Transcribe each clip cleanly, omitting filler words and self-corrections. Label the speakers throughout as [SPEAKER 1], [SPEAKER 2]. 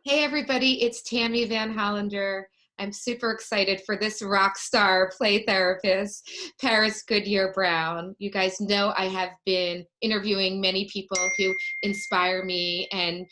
[SPEAKER 1] Hey everybody, it's Tammi Van Hollander. I'm super excited for this rock star play therapist, Paris Goodyear-Brown. You guys know I have been interviewing many people who inspire me and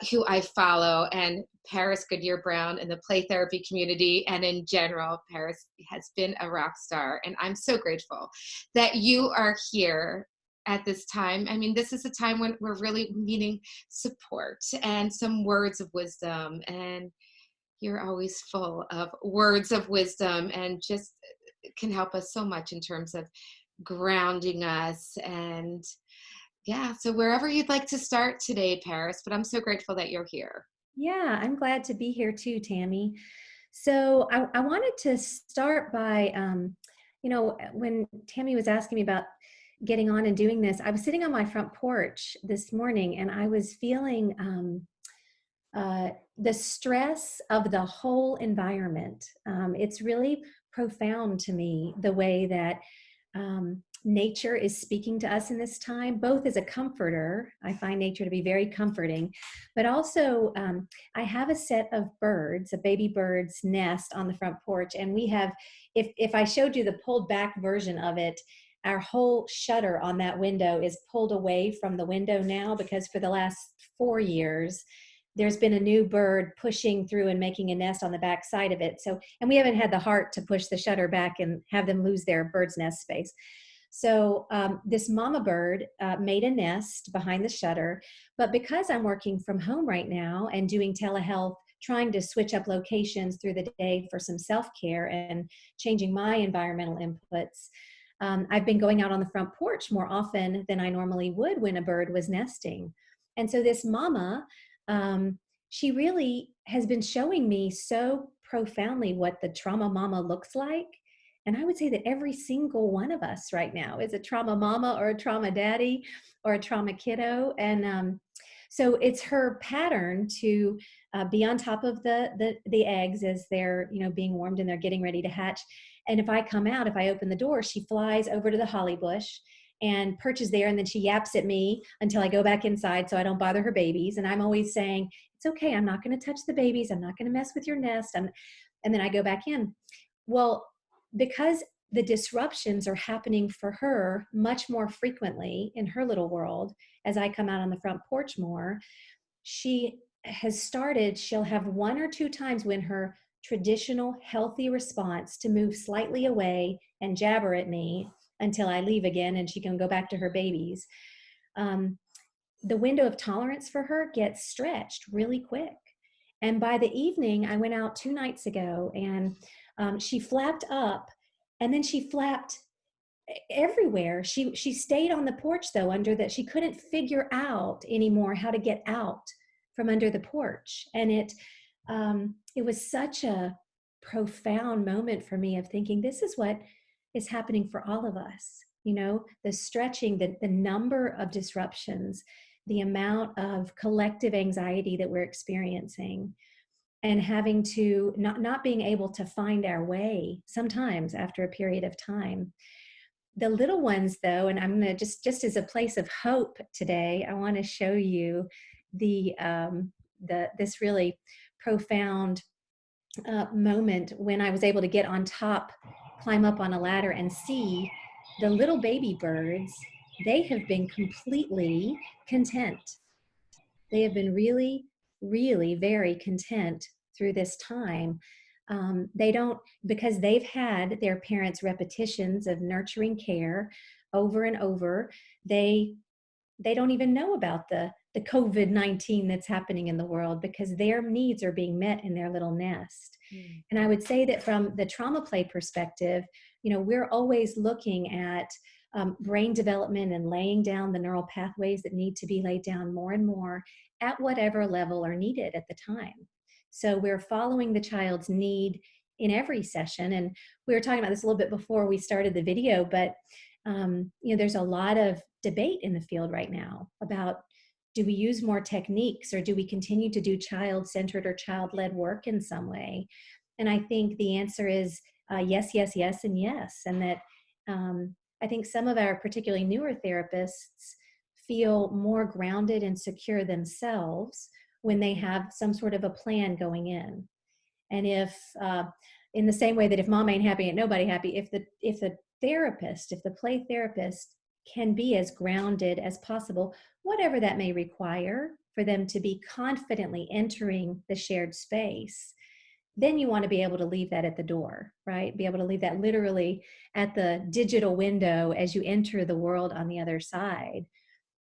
[SPEAKER 1] who I follow. And Paris Goodyear-Brown in the play therapy community and in general, Paris has been a rock star. And I'm so grateful that you are here at this time. I mean, this is a time when we're really needing support and some words of wisdom. And you're always full of words of wisdom and just can help us so much in terms of grounding us. And yeah, so wherever you'd like to start today, Paris, but I'm so grateful that you're here.
[SPEAKER 2] Yeah, I'm glad to be here too, Tammy. So I wanted to start by, when Tammy was asking me about getting on and doing this, I was sitting on my front porch this morning and I was feeling the stress of the whole environment. It's really profound to me the way that nature is speaking to us in this time, both as a comforter. I find nature to be very comforting, but also I have a set of birds, a baby bird's nest on the front porch. And we have, if I showed you the pulled back version of it, our whole shutter on that window is pulled away from the window now because for the last 4 years, there's been a new bird pushing through and making a nest on the back side of it. So, and we haven't had the heart to push the shutter back and have them lose their bird's nest space. So this mama bird made a nest behind the shutter, but because I'm working from home right now and doing telehealth, trying to switch up locations through the day for some self-care and changing my environmental inputs, I've been going out on the front porch more often than I normally would when a bird was nesting. And so this mama, she really has been showing me so profoundly what the trauma mama looks like. And I would say that every single one of us right now is a trauma mama or a trauma daddy or a trauma kiddo. And so it's her pattern to be on top of the eggs as they're being warmed and they're getting ready to hatch. And if I come out, if I open the door, she flies over to the holly bush and perches there, and then she yaps at me until I go back inside so I don't bother her babies. And I'm always saying, it's okay, I'm not going to touch the babies, I'm not going to mess with your nest. And then I go back in. Well, because the disruptions are happening for her much more frequently in her little world, as I come out on the front porch more, she has started, she'll have one or two times when her traditional healthy response to move slightly away and jabber at me until I leave again and she can go back to her babies. The window of tolerance for her gets stretched really quick. And by the evening, I went out 2 nights ago and she flapped up and then she flapped everywhere. She stayed on the porch though, under that. She couldn't figure out anymore how to get out from under the porch. And it was such a profound moment for me of thinking, this is what is happening for all of us. The stretching, the number of disruptions, the amount of collective anxiety that we're experiencing, and having to not being able to find our way sometimes after a period of time. The little ones though, and I'm going to just as a place of hope today, I want to show you this really profound moment when I was able to get on top, climb up on a ladder and see the little baby birds. They have been completely content. They have been really, really very content through this time. They don't, because they've had their parents' repetitions of nurturing care over and over, they don't even know about the COVID-19 that's happening in the world because their needs are being met in their little nest. And I would say that from the trauma play perspective, we're always looking at brain development and laying down the neural pathways that need to be laid down more and more at whatever level are needed at the time. So we're following the child's need in every session. And we were talking about this a little bit before we started the video, but there's a lot of debate in the field right now about, do we use more techniques or do we continue to do child-centered or child-led work in some way? And I think the answer is yes, yes, yes, and yes. And that I think some of our particularly newer therapists feel more grounded and secure themselves when they have some sort of a plan going in. And if, in the same way that if mom ain't happy, ain't nobody happy, if the play therapist can be as grounded as possible, whatever that may require for them to be confidently entering the shared space, then you want to be able to leave that at the door, right? Be able to leave that literally at the digital window as you enter the world on the other side.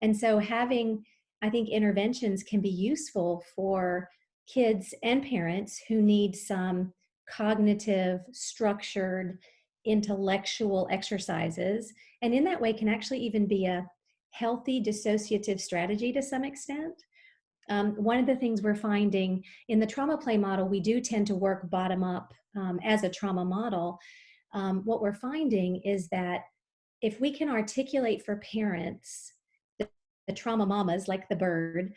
[SPEAKER 2] And so having, I think, interventions can be useful for kids and parents who need some cognitive, structured, intellectual exercises. And in that way can actually even be a healthy dissociative strategy to some extent. One of the things we're finding in the trauma play model, we do tend to work bottom up as a trauma model. What we're finding is that if we can articulate for parents, the trauma mamas like the bird,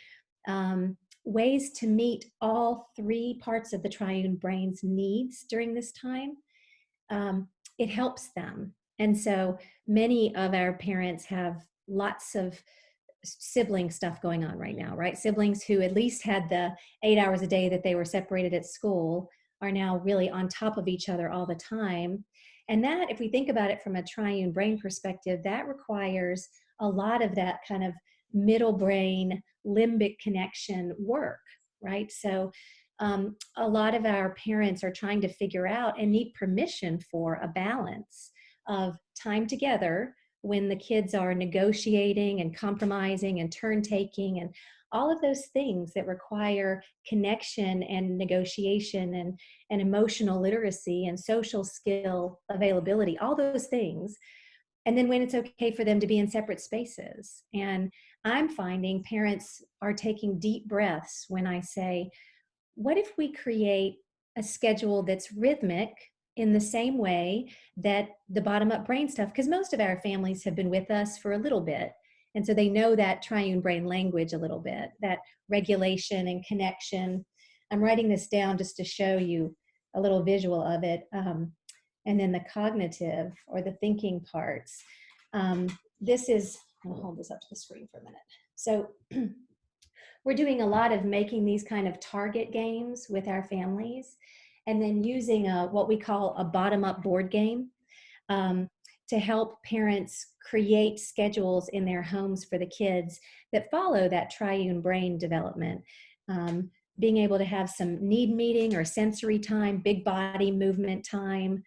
[SPEAKER 2] ways to meet all three parts of the triune brain's needs during this time, it helps them. And so many of our parents have lots of sibling stuff going on right now, right? Siblings who at least had the 8 hours a day that they were separated at school are now really on top of each other all the time. And that, if we think about it from a triune brain perspective, that requires a lot of that kind of middle brain limbic connection work, right? So a lot of our parents are trying to figure out and need permission for a balance of time together when the kids are negotiating and compromising and turn taking and all of those things that require connection and negotiation and emotional literacy and social skill availability, all those things. And then when it's okay for them to be in separate spaces. And I'm finding parents are taking deep breaths when I say, what if we create a schedule that's rhythmic in the same way that the bottom up brain stuff, because most of our families have been with us for a little bit. And so they know that triune brain language a little bit, that regulation and connection. I'm writing this down just to show you a little visual of it. And then the cognitive or the thinking parts. This is, I'll hold this up to the screen for a minute. So we're doing a lot of making these kind of target games with our families, and then using what we call a bottom-up board game to help parents create schedules in their homes for the kids that follow that triune brain development. Being able to have some need meeting or sensory time, big body movement time,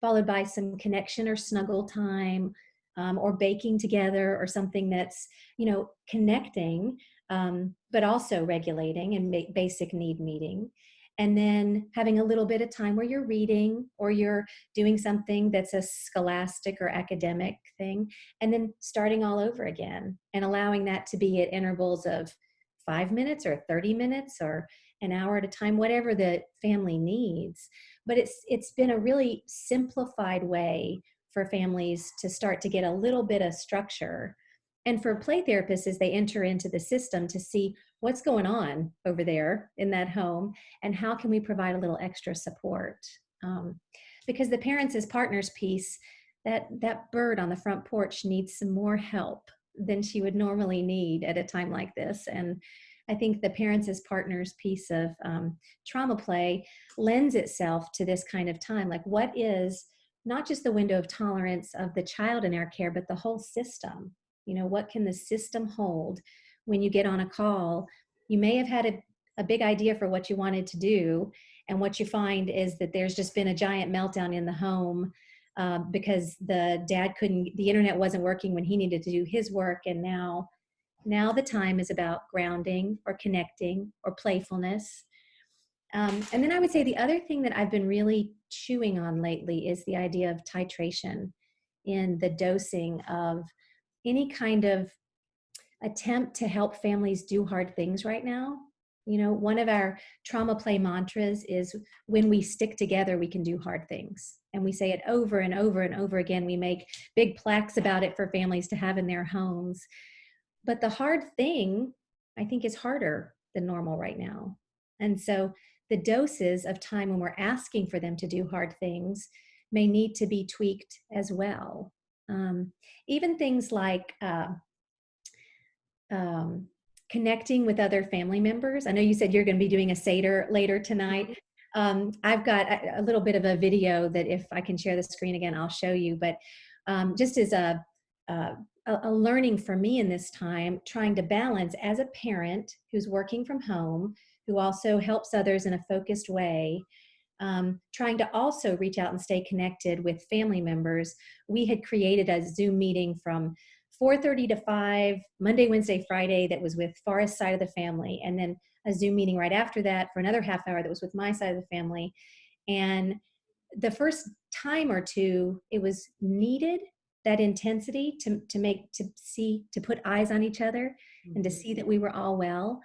[SPEAKER 2] followed by some connection or snuggle time, or baking together or something that's, connecting, but also regulating and basic need meeting. And then having a little bit of time where you're reading or you're doing something that's a scholastic or academic thing, and then starting all over again and allowing that to be at intervals of 5 minutes or 30 minutes or an hour at a time, whatever the family needs. But it's been a really simplified way for families to start to get a little bit of structure. And for play therapists, as they enter into the system, to see what's going on over there in that home and how can we provide a little extra support. Because the parents as partners piece, that bird on the front porch needs some more help than she would normally need at a time like this. And I think the parents as partners piece of trauma play lends itself to this kind of time. Like, what is not just the window of tolerance of the child in our care, but the whole system? What can the system hold when you get on a call? You may have had a big idea for what you wanted to do, and what you find is that there's just been a giant meltdown in the home because the internet wasn't working when he needed to do his work, and now the time is about grounding or connecting or playfulness. And then I would say the other thing that I've been really chewing on lately is the idea of titration in the dosing of any kind of attempt to help families do hard things right now. One of our trauma play mantras is, when we stick together, we can do hard things. And we say it over and over and over again. We make big plaques about it for families to have in their homes. But the hard thing, I think, is harder than normal right now. And so the doses of time when we're asking for them to do hard things may need to be tweaked as well. Even things like connecting with other family members. I know you said you're going to be doing a Seder later tonight. I've got a little bit of a video that if I can share the screen again, I'll show you. But just as a learning for me in this time, trying to balance as a parent who's working from home, who also helps others in a focused way, trying to also reach out and stay connected with family members. We had created a Zoom meeting from 4:30 to 5, Monday, Wednesday, Friday, that was with Forrest's side of the family, and then a Zoom meeting right after that for another half hour that was with my side of the family. And the first time or two, it was needed, that intensity to put eyes on each other and to see that we were all well.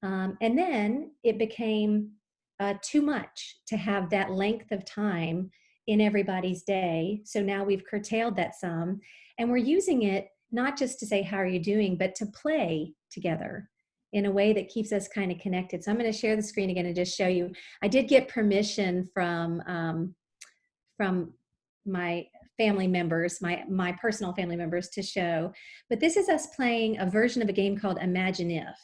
[SPEAKER 2] And then it became too much to have that length of time in everybody's day. So now we've curtailed that some, and we're using it not just to say, how are you doing, but to play together in a way that keeps us kind of connected. So I'm going to share the screen again and just show you. I did get permission from my family members, my personal family members, to show. But this is us playing a version of a game called Imagine If.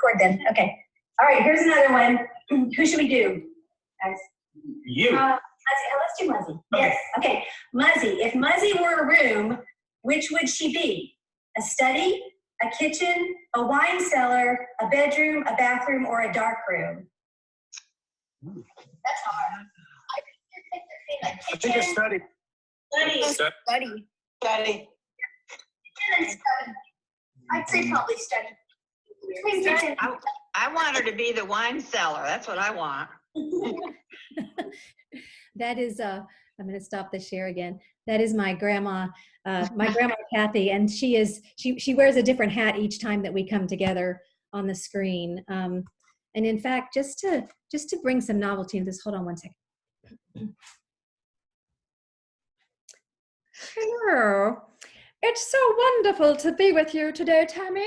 [SPEAKER 2] Record them. Okay. All right, here's another one. Who should we do, guys?
[SPEAKER 3] You.
[SPEAKER 2] Muzzy. Let's do Muzzy. Okay. Yes. Okay. Muzzy. If Muzzy were a room, which would she be? A study, a kitchen, a wine cellar, a bedroom, a bathroom, or a dark room? That's hard.
[SPEAKER 3] I think it's study.
[SPEAKER 2] Study.
[SPEAKER 3] Study.
[SPEAKER 2] I'd say probably study.
[SPEAKER 4] I want her to be the wine cellar. That's what I want.
[SPEAKER 2] That is, I'm going to stop the share again. That is my grandma Kathy, and she wears a different hat each time that we come together on the screen. And in fact, just to bring some novelty in this, hold on one second. Hello. It's so wonderful to be with you today, Tammi.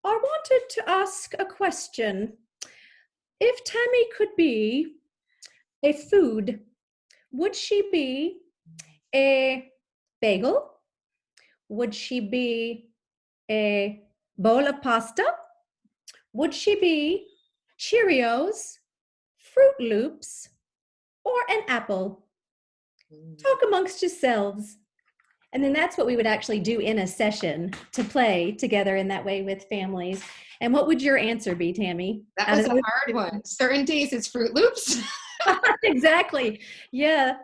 [SPEAKER 2] I wanted to ask a question. If Tammi could be a food, would she be a bagel? Would she be a bowl of pasta? Would she be Cheerios, Fruit Loops, or an apple? Talk amongst yourselves. And then that's what we would actually do in a session, to play together in that way with families. And what would your answer be, Tammi?
[SPEAKER 1] That was a hard one. Certain days it's Fruit Loops.
[SPEAKER 2] Exactly. Yeah.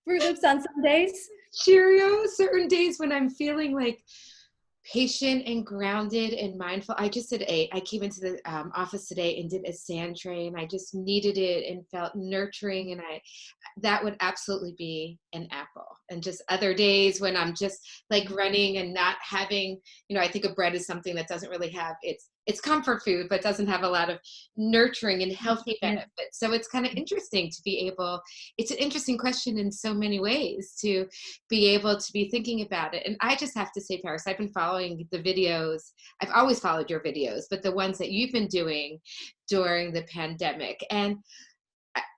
[SPEAKER 2] Fruit Loops on some days.
[SPEAKER 1] Cheerios. Certain days when I'm feeling like patient and grounded and mindful. I came into the office today and did a sand tray, and I just needed it and felt nurturing, and that would absolutely be an apple. And just other days when I'm just like running and not having, I think of bread as something that doesn't really have, it's comfort food, but doesn't have a lot of nurturing and healthy benefits. So it's kind of interesting to be able, it's an interesting question in so many ways, to be able to be thinking about it. And I just have to say, Paris, I've been following the videos. I've always followed your videos, but the ones that you've been doing during the pandemic. And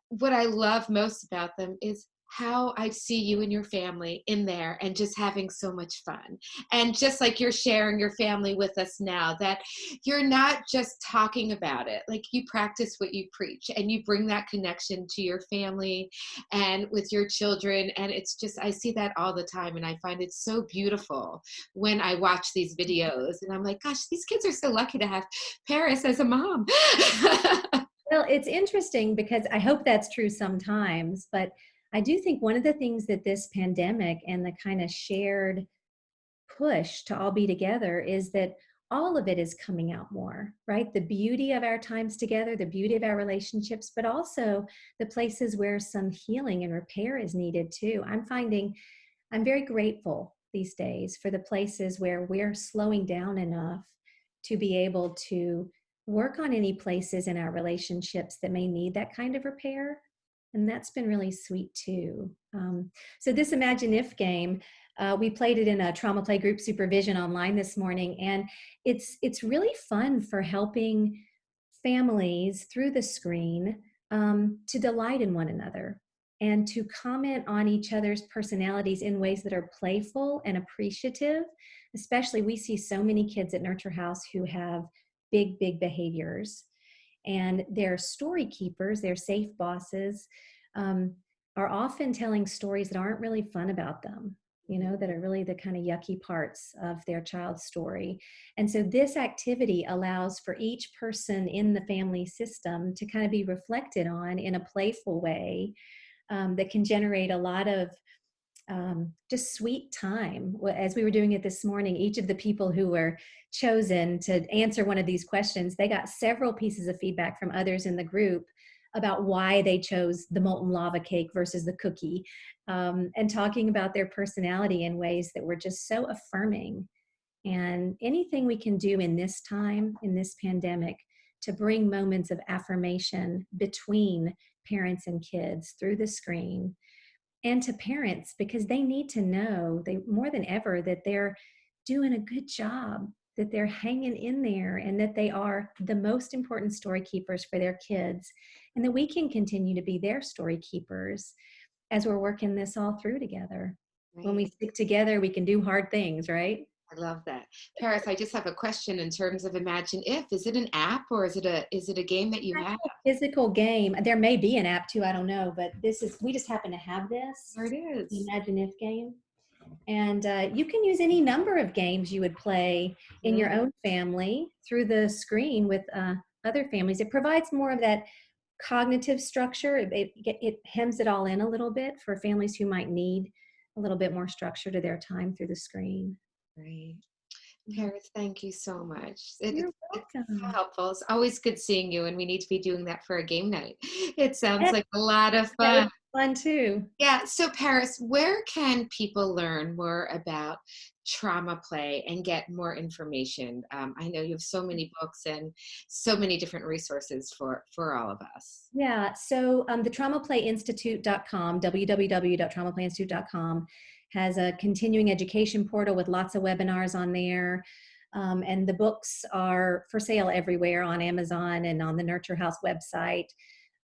[SPEAKER 1] what I love most about them is how I see you and your family in there and just having so much fun. And just like you're sharing your family with us now, that you're not just talking about it, like you practice what you preach, and you bring that connection to your family and with your children. And it's just, I see that all the time, and I find it so beautiful when I watch these videos, and I'm like, gosh, these kids are so lucky to have Paris as a mom.
[SPEAKER 2] Well, it's interesting because I hope that's true sometimes, but I do think one of the things that this pandemic and the kind of shared push to all be together is that all of it is coming out more, right? The beauty of our times together, the beauty of our relationships, but also the places where some healing and repair is needed too. I'm very grateful these days for the places where we're slowing down enough to be able to work on any places in our relationships that may need that kind of repair. And that's been really sweet too. So this Imagine If game, we played it in a trauma play group supervision online this morning, and it's really fun for helping families through the screen to delight in one another and to comment on each other's personalities in ways that are playful and appreciative. Especially, we see so many kids at Nurture House who have big behaviors, and their story keepers, their safe bosses, are often telling stories that aren't really fun about them, that are really the kind of yucky parts of their child's story. And so this activity allows for each person in the family system to kind of be reflected on in a playful way, that can generate a lot of just sweet time. As we were doing it this morning, each of the people who were chosen to answer one of these questions, they got several pieces of feedback from others in the group about why they chose the molten lava cake versus the cookie, and talking about their personality in ways that were just so affirming. And anything we can do in this time, in this pandemic, to bring moments of affirmation between parents and kids through the screen, and to parents, because they need to know, they more than ever, that they're doing a good job, that they're hanging in there, and that they are the most important story keepers for their kids, and that we can continue to be their story keepers as we're working this all through together.
[SPEAKER 1] Right.
[SPEAKER 2] When we stick together, we can do hard things, right?
[SPEAKER 1] I love that. Paris, I just have a question in terms of Imagine If. Is it an app, or is it a game that you have?
[SPEAKER 2] Physical game. There may be an app too, I don't know, but we just happen to have this.
[SPEAKER 1] There it is.
[SPEAKER 2] The Imagine If game. And you can use any number of games you would play in your own family through the screen with other families. It provides more of that cognitive structure. It hems it all in a little bit for families who might need a little bit more structure to their time through the screen.
[SPEAKER 1] Right. Paris, thank you so much.
[SPEAKER 2] You're
[SPEAKER 1] It's
[SPEAKER 2] welcome.
[SPEAKER 1] so helpful. It's always good seeing you, and we need to be doing that for a game night. It sounds
[SPEAKER 2] Yeah,
[SPEAKER 1] like a lot of
[SPEAKER 2] that
[SPEAKER 1] fun.
[SPEAKER 2] was fun too.
[SPEAKER 1] Yeah. So Paris, where can people learn more about trauma play and get more information? I know you have so many books and so many different resources for all of us.
[SPEAKER 2] Yeah, so the traumaplayinstitute.com, www.traumaplayinstitute.com, has a continuing education portal with lots of webinars on there. And the books are for sale everywhere on Amazon and on the Nurture House website.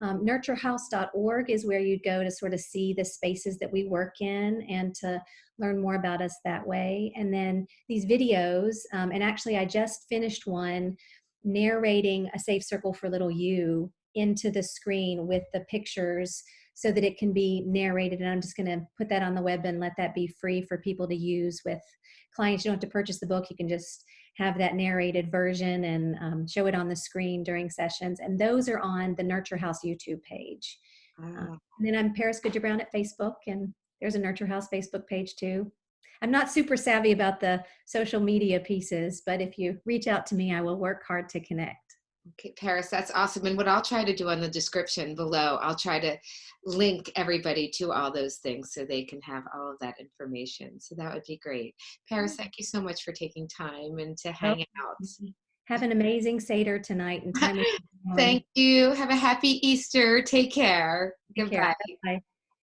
[SPEAKER 2] Nurturehouse.org is where you'd go to sort of see the spaces that we work in and to learn more about us that way. And then these videos, and actually I just finished one narrating A Safe Circle for Little You into the screen with the pictures so that it can be narrated. And I'm just going to put that on the web and let that be free for people to use with clients. You don't have to purchase the book. You can just have that narrated version and show it on the screen during sessions. And those are on the Nurture House YouTube page. And then I'm Paris Goodyear-Brown at Facebook, and there's a Nurture House Facebook page too. I'm not super savvy about the social media pieces, but if you reach out to me, I will work hard to connect.
[SPEAKER 1] Okay, Paris, that's awesome. And what I'll try to do on the description below, I'll try to link everybody to all those things so they can have all of that information. So that would be great. Paris, thank you so much for taking time and to hang out.
[SPEAKER 2] Have an amazing Seder tonight and time with your family.
[SPEAKER 1] Thank you. Have a happy Easter. Take care.
[SPEAKER 2] Take care.
[SPEAKER 1] Goodbye.
[SPEAKER 2] Bye.